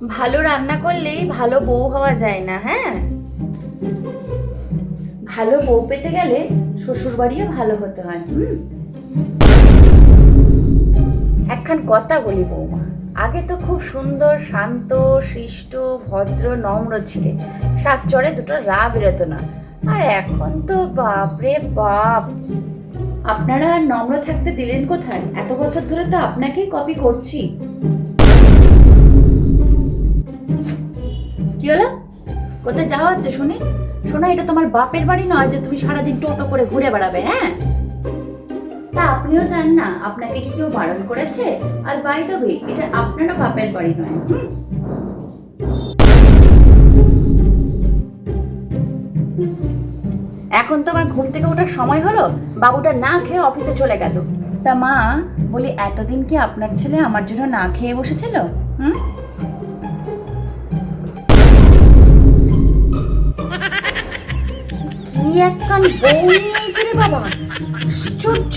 ভালো রান্না করলেই ভালো বউ হওয়া যায় না। হ্যাঁ, ভালো বউ পেতে গেলে শ্বশুর বাড়িও ভালো হতে হয়। একখান কথা বলি বৌমা, আগে তো খুব সুন্দর শান্ত শিষ্ট ভদ্র নম্র ছিলে, সাত চড়ে দুটো রা বেরোতো না। আর এখন তো বাপ রে বাপ। আপনারা আর নম্র থাকতে দিলেন কোথায়? এত বছর ধরে তো আপনাকেই কপি করছি। কি হলো? কোথায় যাওয়া হচ্ছে শুনি? শোনা, এটা তোমার বাপের বাড়ি নয় যে তুমি সারাদিন টোটো করে ঘুরে বেড়াবে। হ্যাঁ, তা আপনিও চান না? আপনাকে কি কেউ বারণ করেছে? আর বাই দ্য ওয়ে, এটা আপনারও বাপের বাড়ি নয়। এখন তো আমার ঘুম থেকে ওঠার সময় হলো, বাবুটা না খেয়ে অফিসে চলে গেল। তা মা, বলি এতদিন কি আপনার ছেলে আমার জন্য না খেয়ে বসেছিল? কি একখান বউ নিয়েছে রে বাবা, আশ্চর্য।